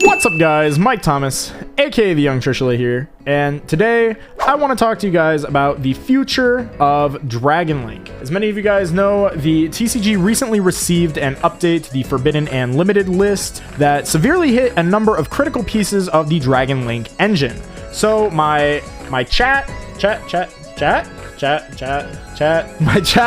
What's up guys, Mike Thomas, aka the Young Trishula here, and today I want to talk to you guys about the future of Dragon Link. As many of you guys know, the TCG recently received an update to the Forbidden and Limited list that severely hit a number of critical pieces of the Dragon Link engine. So my chat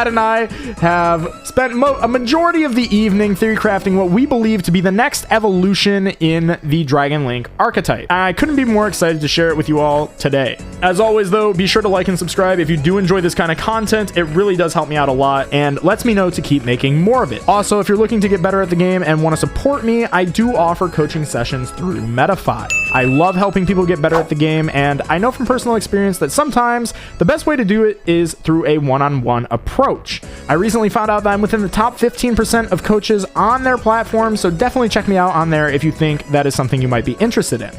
and I have spent a majority of the evening theory crafting what we believe to be the next evolution in the Dragon Link archetype. I couldn't be more excited to share it with you all today. As always though, be sure to like and subscribe if you do enjoy this kind of content. It really does help me out a lot and lets me know to keep making more of it. Also, if you're looking to get better at the game and want to support me, I do offer coaching sessions through Metafy. I love helping people get better at the game, and I know from personal experience that sometimes the best way to do it is through a one-on-one approach. I recently found out that I'm within the top 15% of coaches on their platform, so definitely check me out on there if you think that is something you might be interested in.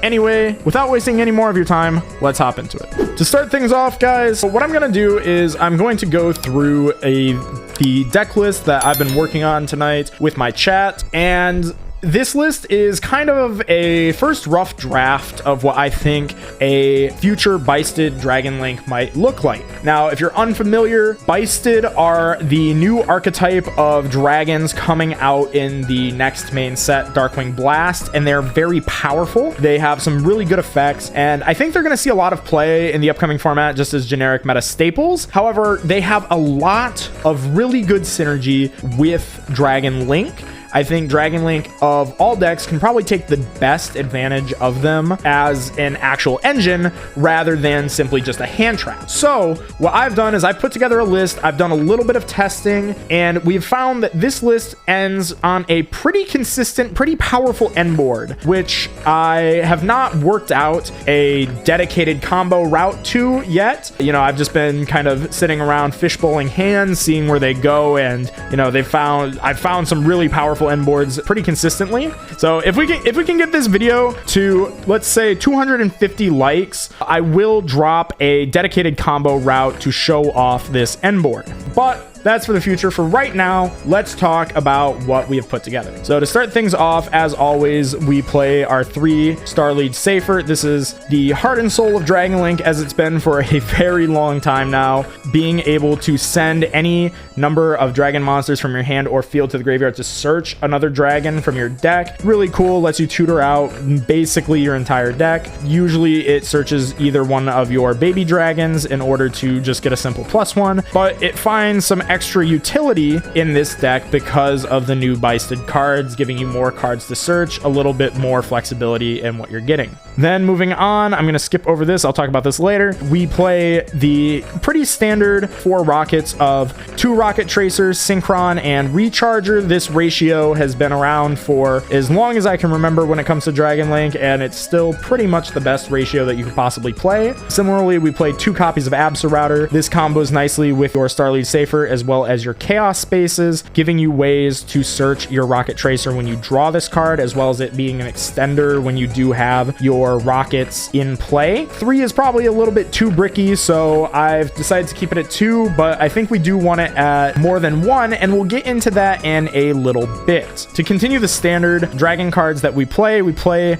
Anyway, without wasting any more of your time, let's hop into it. To start things off, guys, what I'm going to do is I'm going to go through the deck list that I've been working on tonight with my chat, and this list is kind of a first rough draft of what I think a future Bysted Dragon Link might look like. Now, if you're unfamiliar, Bysted are the new archetype of dragons coming out in the next main set, Darkwing Blast, and they're very powerful. They have some really good effects, and I think they're going to see a lot of play in the upcoming format just as generic meta staples. However, they have a lot of really good synergy with Dragon Link. I think Dragon Link of all decks can probably take the best advantage of them as an actual engine rather than simply just a hand trap. So what I've done is I've put together a list. I've done a little bit of testing, and we've found that this list ends on a pretty consistent, pretty powerful end board, which I have not worked out a dedicated combo route to yet. You know, I've just been kind of sitting around fishbowling hands, seeing where they go, and you know, I've found some really powerful end boards pretty consistently. So if we can get this video to, let's say, 250 likes, I will drop a dedicated combo route to show off this end board. But that's for the future. For right now, let's talk about what we have put together. So to start things off, as always, we play our 3-star lead Safer. This is the heart and soul of Dragon Link, as it's been for a very long time now. Being able to send any number of dragon monsters from your hand or field to the graveyard to search another dragon from your deck. Really cool, lets you tutor out basically your entire deck. Usually it searches either one of your baby dragons in order to just get a simple +1, but it finds some extra utility in this deck because of the new Bysted cards, giving you more cards to search, a little bit more flexibility in what you're getting. Then moving on, I'm going to skip over this. I'll talk about this later. We play the pretty standard 4 rockets of 2 rocket tracers, synchron, and recharger. This ratio has been around for as long as I can remember when it comes to Dragon Link, and it's still pretty much the best ratio that you could possibly play. Similarly, we play 2 copies of Absolouter. This combos nicely with your Starlead Safer as well as your Chaos Spaces, giving you ways to search your Rocket Tracer when you draw this card, as well as it being an extender when you do have your rockets in play. 3 is probably a little bit too bricky, so I've decided to keep it at 2, but I think we do want it at more than 1, and we'll get into that in a little bit. To continue the standard dragon cards that we play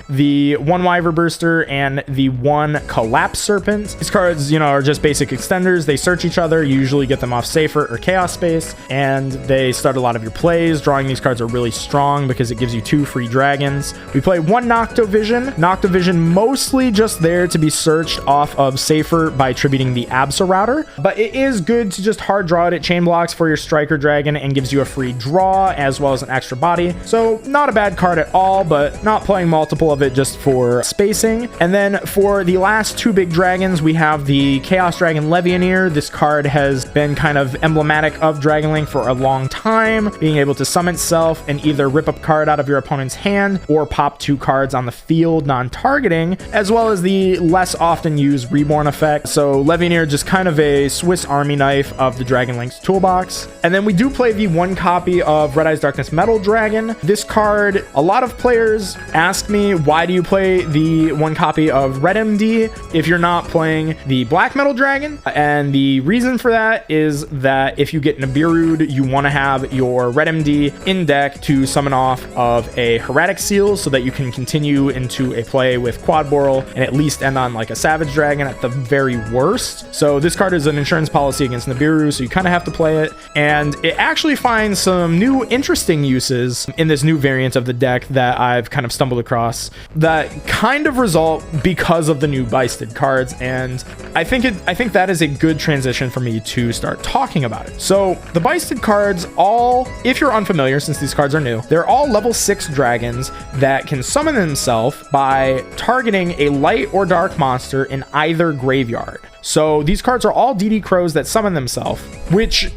the 1 Wyver Burster and the 1 Collapse Serpent. These cards, you know, are just basic extenders. They search each other. You usually get them off Safer or Chaos Space, and they start a lot of your plays. Drawing these cards are really strong because it gives you 2 free dragons. We play 1 Noctovision. Noctovision mostly just there to be searched off of Safer by attributing the Absolouter, but it is good to just hard draw it. It chain blocks for your Striker Dragon and gives you a free draw as well as an extra body. So not a bad card at all, but not playing multiple of it just for spacing. And then for the last 2 big dragons, we have the Chaos Dragon Levioneer. This card has been kind of emblematic of Dragon Link for a long time, being able to summon itself and either rip a card out of your opponent's hand or pop 2 cards on the field non-targeting, as well as the less often used Reborn effect. So Levioneer, just kind of a Swiss Army knife of the Dragon Link's toolbox. And then we do play the 1 copy of Red Eyes Darkness Metal Dragon. This card, a lot of players ask me, why do you play the 1 copy of Red MD if you're not playing the Black Metal Dragon? And the reason for that is that if you get Nibiru'd, you want to have your Red MD in deck to summon off of a Hieratic Seal so that you can continue into a play with Quad Boral and at least end on like a Savage Dragon at the very worst. So this card is an insurance policy against Nibiru, so you kind of have to play it. And it actually finds some new interesting uses in this new variant of the deck that I've kind of stumbled across that kind of result because of the new Bysted cards. And I think that is a good transition for me to start talking about it. So the Bysted cards, all, if you're unfamiliar, since these cards are new, they're all level 6 dragons that can summon themselves by targeting a light or dark monster in either graveyard. So these cards are all DD Crows that summon themselves, which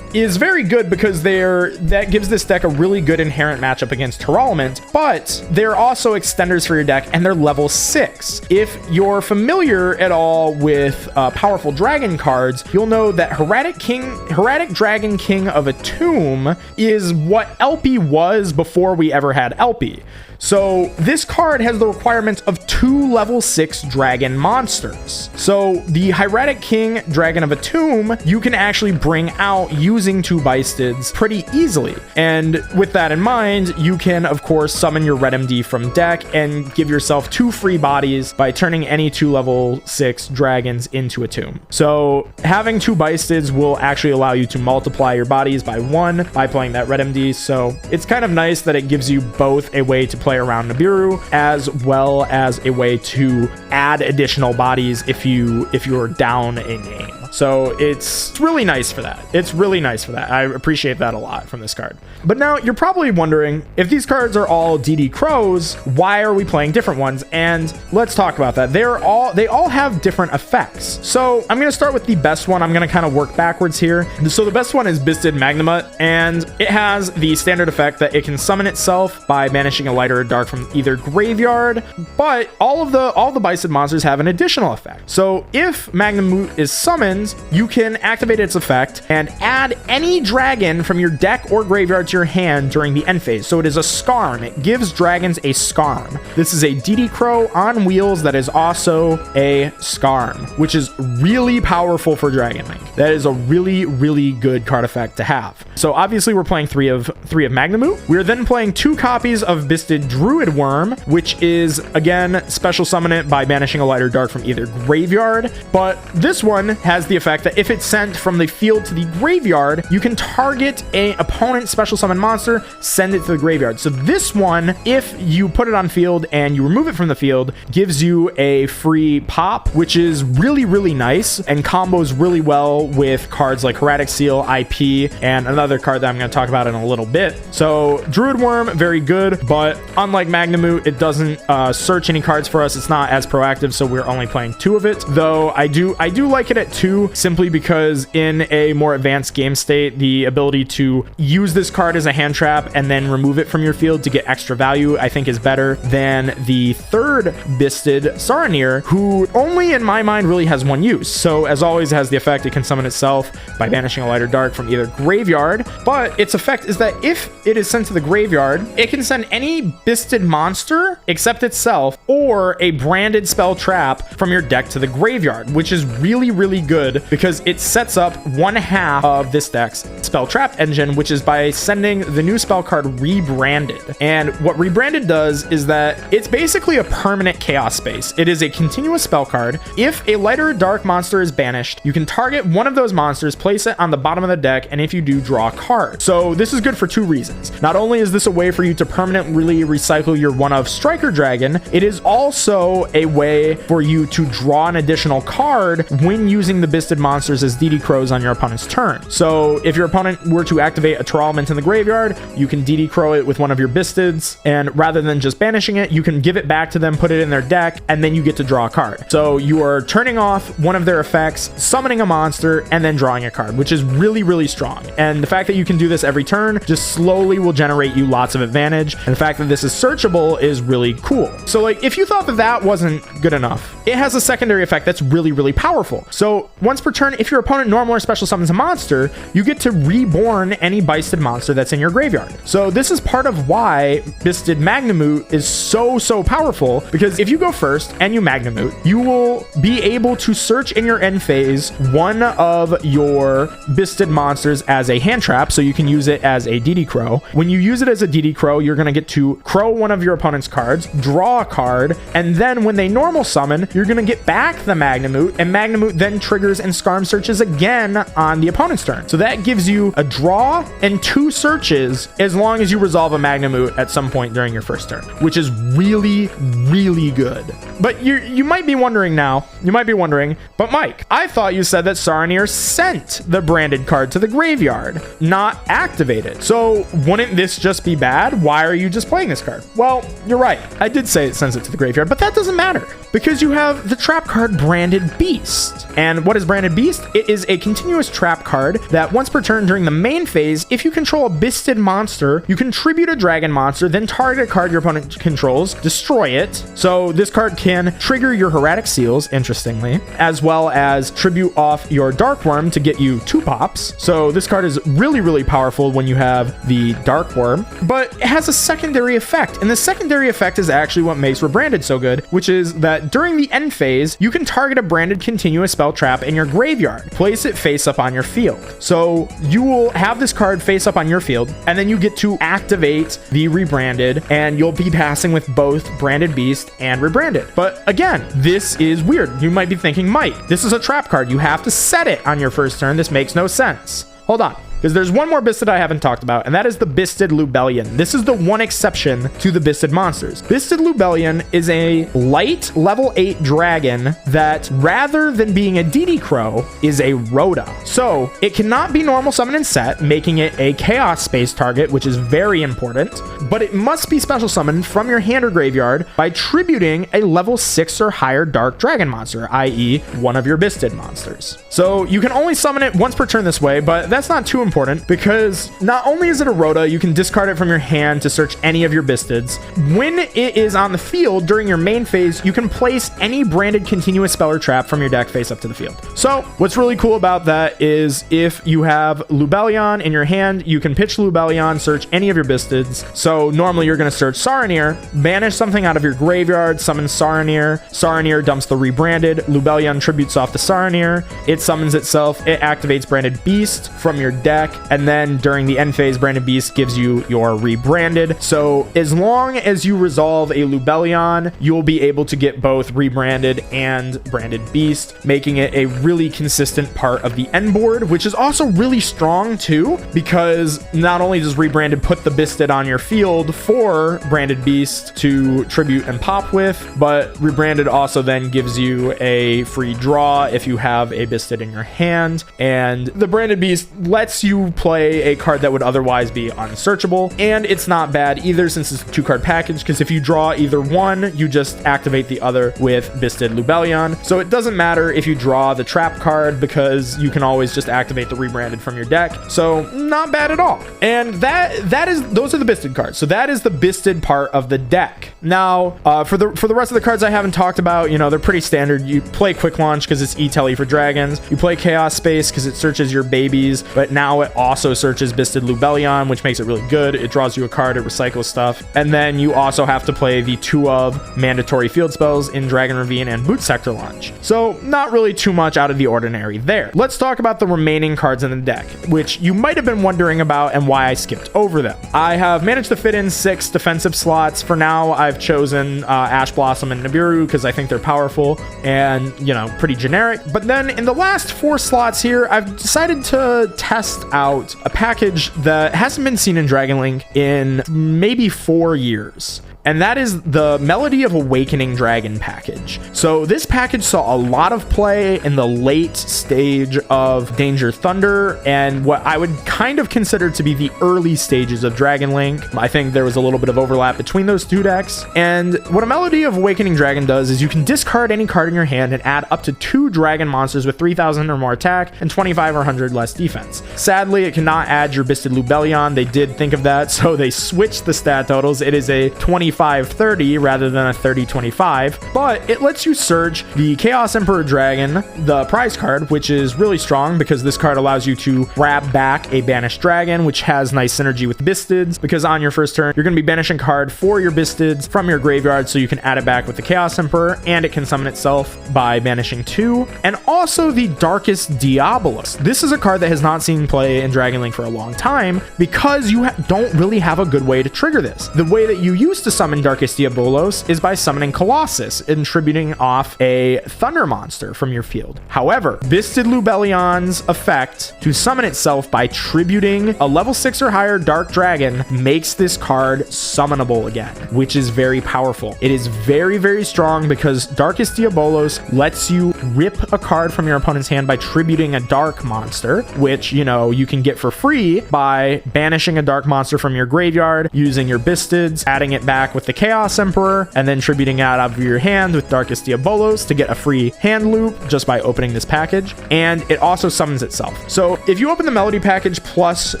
is very good because that gives this deck a really good inherent matchup against Tearlament, but they're also extenders for your deck and they're level 6. If you're familiar at all with powerful dragon cards, you'll know that Hieratic Dragon King of a Tomb is what LP was before we ever had LP. So this card has the requirement of 2 level 6 dragon monsters. So the Hieratic King Dragon of a Tomb, you can actually bring out using 2 Bysteds pretty easily. And with that in mind, you can of course summon your Red MD from deck and give yourself 2 free bodies by turning any 2 level 6 dragons into a tomb. So having 2 Bysteds will actually allow you to multiply your bodies by 1 by playing that Red MD. So it's kind of nice that it gives you both a way to play around Nibiru as well as a way to add additional bodies if you're down a name. So it's really nice for that. It's really nice for that. I appreciate that a lot from this card. But now you're probably wondering, if these cards are all DD Crows, why are we playing different ones? And let's talk about that. They all have different effects. So I'm going to start with the best one. I'm going to kind of work backwards here. So the best one is Bysted Magnamut, and it has the standard effect that it can summon itself by banishing a light or a dark from either graveyard, but all the Bysted monsters have an additional effect. So if Magnamut is summoned, you can activate its effect and add any dragon from your deck or graveyard to your hand during the end phase. So it is a Scarm. It gives dragons a Scarm. This is a DD Crow on wheels that is also a Scarm, which is really powerful for Dragon Link. That is a really, really good card effect to have. So obviously we're playing three of Magnamut. We're then playing 2 copies of Bysted Druid Worm, which is again special summon it by banishing a light or dark from either graveyard. But this one has the effect that if it's sent from the field to the graveyard, you can target a opponent special summon monster, send it to the graveyard. So this one, if you put it on field and you remove it from the field, gives you a free pop, which is really, really nice and combos really well with cards like Hieratic Seal, IP, and another card that I'm going to talk about in a little bit. So Druid Worm, very good, but unlike Magnamut, it doesn't search any cards for us. It's not as proactive, so we're only playing 2 of it. Though I do like it at 2, simply because in a more advanced game state, the ability to use this card as a hand trap and then remove it from your field to get extra value, I think is better than the 3rd Bysted Saronir, who only in my mind really has 1 use. So as always, it has the effect it can summon itself by banishing a light or dark from either graveyard, but its effect is that if it is sent to the graveyard, it can send any Bysted monster except itself or a branded spell trap from your deck to the graveyard, which is really, really good because it sets up 1/2 of this deck's spell trap engine, which is by sending the new spell card Rebranded. And what Rebranded does is that it's basically a permanent chaos space. It is a continuous spell card. If a light or a dark monster is banished, you can target one of those monsters, place it on the bottom of the deck, and if you do, draw a card. So this is good for 2 reasons. Not only is this a way for you to permanently recycle your one-of Striker Dragon, it is also a way for you to draw an additional card when using the Bysted monsters as DD Crows on your opponent's turn. So if your opponent were to activate a Tearlament in the graveyard, you can DD Crow it with one of your Bysteds, and rather than just banishing it, you can give it back to them, put it in their deck, and then you get to draw a card. So you are turning off one of their effects, summoning a monster, and then drawing a card, which is really, really strong. And the fact that you can do this every turn just slowly will generate you lots of advantage. And the fact that this is searchable is really cool. So like, if you thought that that wasn't good enough, it has a secondary effect that's really, really powerful. So once per turn, if your opponent normal or special summons a monster, you get to reborn any Bysted monster that's in your graveyard. So this is part of why Bysted Magnamut is so powerful, because if you go first and you Magnamut, you will be able to search in your end phase one of your Bysted monsters as a hand trap, so you can use it as a DD Crow. When you use it as a DD Crow, you're going to get to crow one of your opponent's cards, draw a card, and then when they normal summon, you're going to get back the Magnemute, and Magnemute then triggers and Scarm searches again on the opponent's turn. So that gives you a draw and 2 searches as long as you resolve a Magnemute at some point during your first turn, which is really, really good. But you might be wondering now, but Mike, I thought you said that Saronir sent the branded card to the graveyard, not activated. So wouldn't this just be bad? Why are you just playing this card? Well, you're right. I did say it sends it to the graveyard, but that doesn't matter because you have the trap card Branded Beast. And what is Branded Beast? It is a continuous trap card that once per turn during the main phase, if you control a Bysted monster, you contribute a dragon monster, then target a card your opponent controls, destroy it. So this card can trigger your Hieratic Seals, interestingly, as well as tribute off your Dark Worm to get you 2 pops. So this card is really, really powerful when you have the Dark Worm, but it has a secondary effect. And the secondary effect is actually what makes Rebranded so good, which is that during the end phase, you can target a branded continuous spell trap in your graveyard. Place it face up on your field. So you will have this card face up on your field, and then you get to activate the Rebranded, and you'll be passing with both Branded Beast and Rebranded. But again, this is weird. You might be thinking, Mike, this is a trap card. You have to set it on your first turn. This makes no sense. Hold on. Because there's one more Bysted I haven't talked about, and that is the Bysted Lubellion. This is the one exception to the Bysted monsters. Bysted Lubellion is a light level 8 dragon that, rather than being a DD Crow, is a Rhoda. So it cannot be normal summon and set, making it a chaos space target, which is very important, but it must be special summoned from your hand or graveyard by tributing a level 6 or higher dark dragon monster, i.e. one of your Bysted monsters. So you can only summon it once per turn this way, but that's not too important because not only is it a Rhoda, you can discard it from your hand to search any of your Bysteds. When it is on the field during your main phase, you can place any branded continuous spell or trap from your deck face up to the field. So what's really cool about that is if you have Lubellion in your hand, you can pitch Lubellion, search any of your Bysteds. So normally you're going to search Saronir, banish something out of your graveyard, summon Saronir. Saronir dumps the Rebranded. Lubellion tributes off the Saronir. It summons itself. It activates Branded Beast from your deck. And then during the end phase, Branded Beast gives you your Rebranded. So as long as you resolve a Lubellion, you'll be able to get both Rebranded and Branded Beast, making it a really consistent part of the end board, which is also really strong too, because not only does Rebranded put the Bysted on your field for Branded Beast to tribute and pop with, but Rebranded also then gives you a free draw if you have a Bysted in your hand. And the Branded Beast lets you play a card that would otherwise be unsearchable, and it's not bad either since it's a 2-card package, because if you draw either one, you just activate the other with Bysted Lubellion. So it doesn't matter if you draw the trap card because you can always just activate the Rebranded from your deck. So not bad at all. And those are the Bysted cards. So that is the Bysted part of the deck. Now for the rest of the cards I haven't talked about, they're pretty standard. You play Quick Launch because it's E-Telly for dragons. You play Chaos Space because it searches your babies, but now it also searches Bysted Lubellion, which makes it really good. It draws you a card, it recycles stuff. And then you also have to play the 2 of mandatory field spells in Dragon Ravine and Boot Sector Launch. So not really too much out of the ordinary there. Let's talk about the remaining cards in the deck, which you might have been wondering about and why I skipped over them. I have managed to fit in 6 defensive slots. For now, I've chosen Ash Blossom and Nibiru because I think they're powerful and, pretty generic. But then in the last 4 slots here, I've decided to test out a package that hasn't been seen in Dragon Link in maybe 4 years. And that is the Melody of Awakening Dragon package. So this package saw a lot of play in the late stage of Danger Thunder and what I would kind of consider to be the early stages of Dragon Link. I think there was a little bit of overlap between those 2 decks. And what a Melody of Awakening Dragon does is you can discard any card in your hand and add up to 2 dragon monsters with 3,000 or more attack and 25 or 100 less defense. Sadly, it cannot add your Bysted Lubellion. They did think of that, so they switched the stat totals. It is a 25 35-30 rather than a 30-25, but it lets you search the Chaos Emperor Dragon, the prize card, which is really strong because this card allows you to grab back a banished dragon, which has nice synergy with Bysteds, because on your first turn, you're going to be banishing a card for your Bysteds from your graveyard, so you can add it back with the Chaos Emperor, and it can summon itself by banishing 2. And also the Darkest Diabolos. This is a card that has not seen play in Dragon Link for a long time because you don't really have a good way to trigger this. The way that you used to summon Darkest Diabolos is by summoning Colossus and tributing off a Thunder monster from your field. However, Bysted Lubellion's effect to summon itself by tributing a level 6 or higher Dark Dragon makes this card summonable again, which is very powerful. It is very, very strong because Darkest Diabolos lets you rip a card from your opponent's hand by tributing a Dark monster, which, you know, you can get for free by banishing a Dark monster from your graveyard, using your Bysteds, adding it back with the Chaos Emperor, and then tributing it out of your hand with Darkest Diabolos to get a free hand loop just by opening this package. And it also summons itself. So if you open the Melody package plus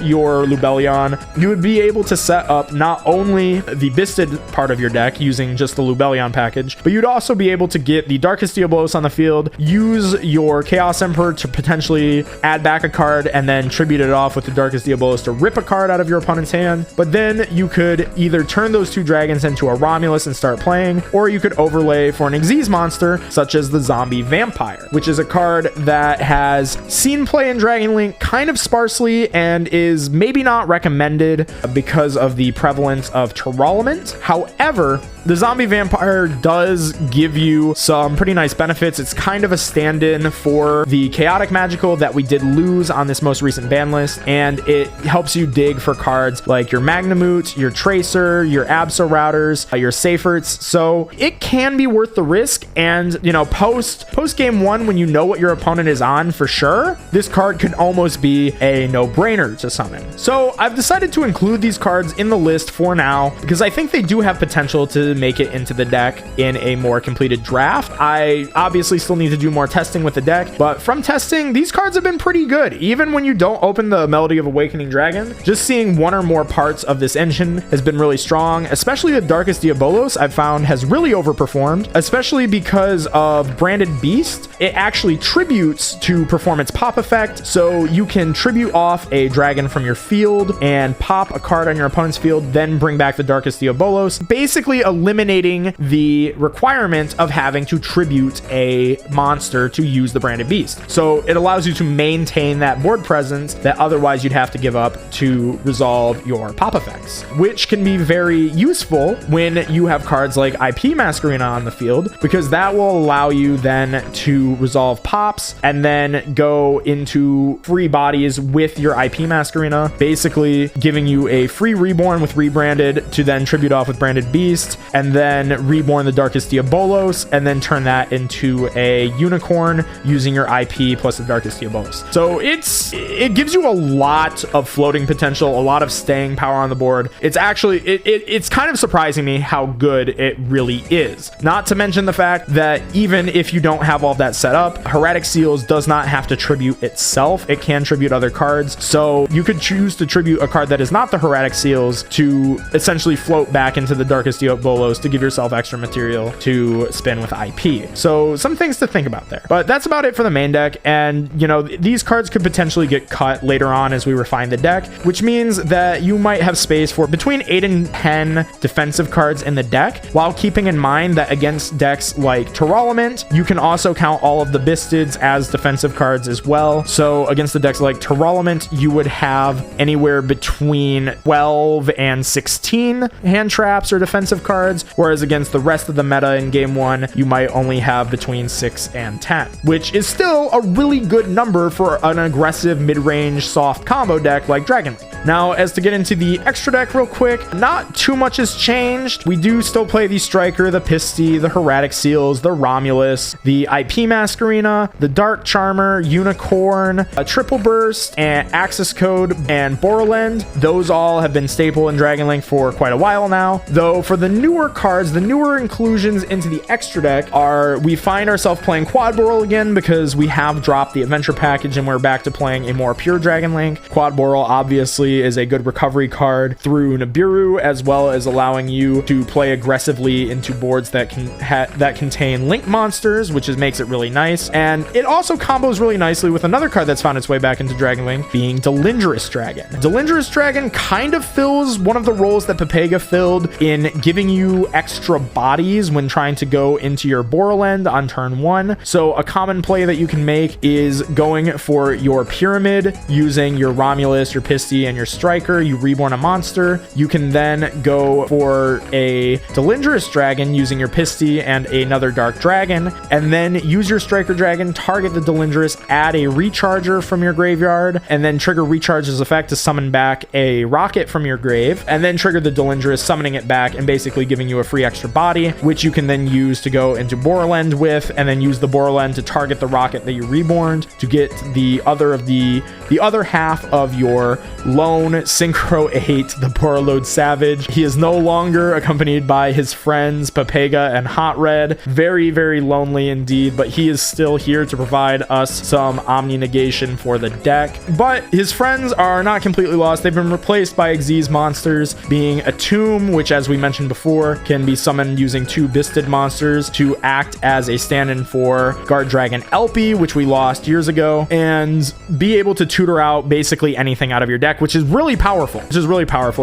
your Lubellion, you would be able to set up not only the Bysted part of your deck using just the Lubellion package, but you'd also be able to get the Darkest Diabolos on the field, use your Chaos Emperor to potentially add back a card, and then tribute it off with the Darkest Diabolos to rip a card out of your opponent's hand. But then you could either turn those two dragons into a Romulus and start playing, or you could overlay for an Xyz monster such as the Zombie Vampire, which is a card that has seen play in Dragon Link kind of sparsely and is maybe not recommended because of the prevalence of Terralement. However, the Zombie Vampire does give you some pretty nice benefits. It's kind of a stand-in for the Chaotic Magical that we did lose on this most recent ban list, and it helps you dig for cards like your Magnamut, your Tracer, your Abso Routers, your Seiferts. So it can be worth the risk, and you know, post game 1, when you know what your opponent is on for sure, this card could almost be a no-brainer to summon. So I've decided to include these cards in the list for now because I think they do have potential to make it into the deck in a more completed draft. I obviously still need to do more testing with the deck, but from testing, these cards have been pretty good. Even when you don't open the Melody of Awakening Dragon, just seeing one or more parts of this engine has been really strong, especially the Darkest Diabolos I've found has really overperformed, especially because of Branded Beast. It actually tributes to perform its pop effect, so you can tribute off a dragon from your field and pop a card on your opponent's field, then bring back the Darkest Diabolos, basically eliminating the requirement of having to tribute a monster to use the Branded Beast. So it allows you to maintain that board presence that otherwise you'd have to give up to resolve your pop effects, which can be very useful when you have cards like IP Masquerena on the field, because that will allow you then to resolve pops and then go into free bodies with your IP Masquerena, basically giving you a free reborn with Rebranded to then tribute off with Branded Beast, and then reborn the Darkest Diabolos, and then turn that into a unicorn using your IP plus the Darkest Diabolos. So it gives you a lot of floating potential, a lot of staying power on the board. It's actually it's kind of surprising me how good it really is. Not to mention the fact that even if you don't have all of that set up, Heretic Seals does not have to tribute itself. It can tribute other cards. So you could choose to tribute a card that is not the Heretic Seals to essentially float back into the Darkest Diabolos to give yourself extra material to spin with IP. So some things to think about there. But that's about it for the main deck. And, you know, these cards could potentially get cut later on as we refine the deck, which means that you might have space for between 8 and 10 defensive cards in the deck, while keeping in mind that against decks like Terralement, you can also count all of the Bysteds as defensive cards as well. So against the decks like Terralement, you would have anywhere between 12 and 16 hand traps or defensive cards, whereas against the rest of the meta in game 1, you might only have between 6 and 10, which is still a really good number for an aggressive mid-range soft combo deck like Dragon Link. Now, as to get into the extra deck real quick, not too much has changed. We do still play the Striker, the Pisty, the Heretic Seals, the Romulus, the IP Masquerena, the Dark Charmer, Unicorn, a Triple Burst, and Axis Code, and Borland. Those all have been staple in Dragon Link for quite a while now. Though for the newer cards, the newer inclusions into the extra deck are, we find ourselves playing Quad Boral again because we have dropped the Adventure package and we're back to playing a more pure Dragon Link. Quad Boral obviously obviously is a good recovery card through Nibiru, as well as allowing you to play aggressively into boards that contain link monsters, which makes it really nice. And it also combos really nicely with another card that's found its way back into Dragon Link, being Delindrous Dragon. Delindrous Dragon kind of fills one of the roles that Pepega filled in giving you extra bodies when trying to go into your Borland on turn 1. So a common play that you can make is going for your Pyramid using your Romulus, your Pisty, and your Striker. You reborn a monster. You can then go for a Delindrous Dragon using your Pisty and another Dark Dragon, and then use your Striker Dragon, target the Delindrous, add a Recharger from your graveyard, and then trigger Recharge's effect to summon back a Rocket from your grave, and then trigger the Delindrous, summoning it back and basically giving you a free extra body, which you can then use to go into Borland with, and then use the Borland to target the Rocket that you reborned to get the other half of your lone Synchro 8, the Borreload Savage. He is no longer accompanied by his friends Pepega and Hot Red. Very, very lonely indeed, but he is still here to provide us some Omni negation for the deck. But his friends are not completely lost. They've been replaced by Xyz monsters, being a Tomb, which, as we mentioned before, can be summoned using 2 Bysted monsters to act as a stand-in for Guard Dragon Elpie, which we lost years ago, and be able to tutor out basically anything out of your deck, which is really powerful.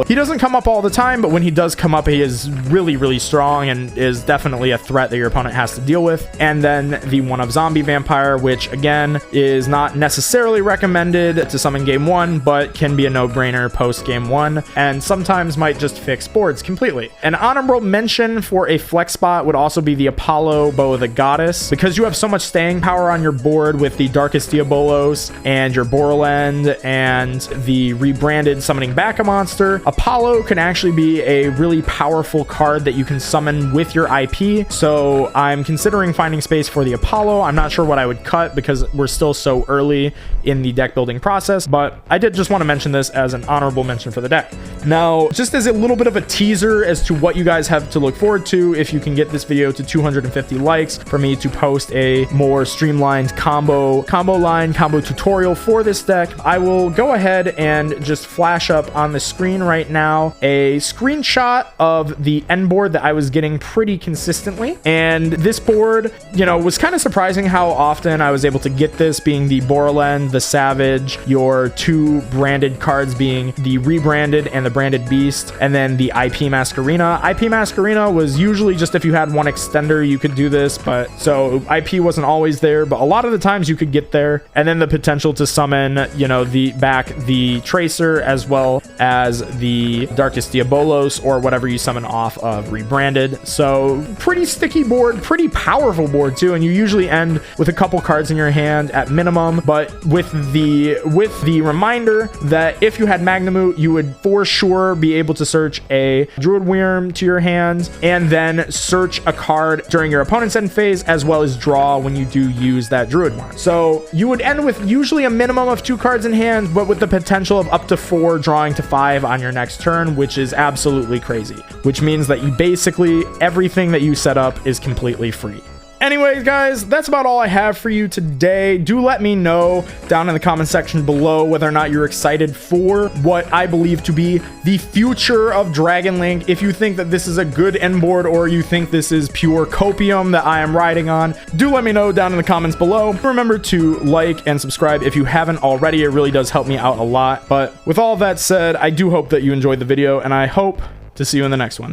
He doesn't come up all the time, but when he does come up, he is really, really strong and is definitely a threat that your opponent has to deal with. And then the 1-of Zombie Vampire, which again is not necessarily recommended to summon game 1, but can be a no-brainer post game 1, and sometimes might just fix boards completely. An honorable mention for a flex spot would also be the Apollo Bow of the Goddess. Because you have so much staying power on your board with the Darkest Diabolos and your Borland and the rebranded summoning back a monster, Apollo can actually be a really powerful card that you can summon with your IP. So I'm considering finding space for the Apollo. I'm not sure what I would cut because we're still so early in the deck building process, but I did just want to mention this as an honorable mention for the deck. Now, just as a little bit of a teaser as to what you guys have to look forward to, if you can get this video to 250 likes for me to post a more streamlined combo tutorial for this deck, I will go ahead and just flash up on the screen right now a screenshot of the end board that I was getting pretty consistently. And this board, you know, was kind of surprising how often I was able to get this, being the Borland, the Savage, your 2 branded cards being the rebranded and the branded Beast, and then the IP Masquerena. IP Masquerena was usually just if you had 1 extender you could do this, but so IP wasn't always there, but a lot of the times you could get there. And then the potential to summon, you know, the Tracer as well as the Darkest Diabolos or whatever you summon off of rebranded. So pretty sticky board, pretty powerful board too, and you usually end with a couple cards in your hand at minimum, but with the reminder that if you had Magnamut, you would for sure be able to search a Druid Wyrm to your hand and then search a card during your opponent's end phase, as well as draw when you do use that Druid Wyrm. So you would end with usually a minimum of 2 cards in hand, but with the potential of up to 4 drawing to 5 on your next turn, which is absolutely crazy, which means that you basically everything that you set up is completely free. Anyways, guys, that's about all I have for you today. Do let me know down in the comment section below whether or not you're excited for what I believe to be the future of Dragon Link. If you think that this is a good end board or you think this is pure copium that I am riding on, do let me know down in the comments below. Remember to like and subscribe if you haven't already. It really does help me out a lot. But with all that said, I do hope that you enjoyed the video, and I hope to see you in the next one.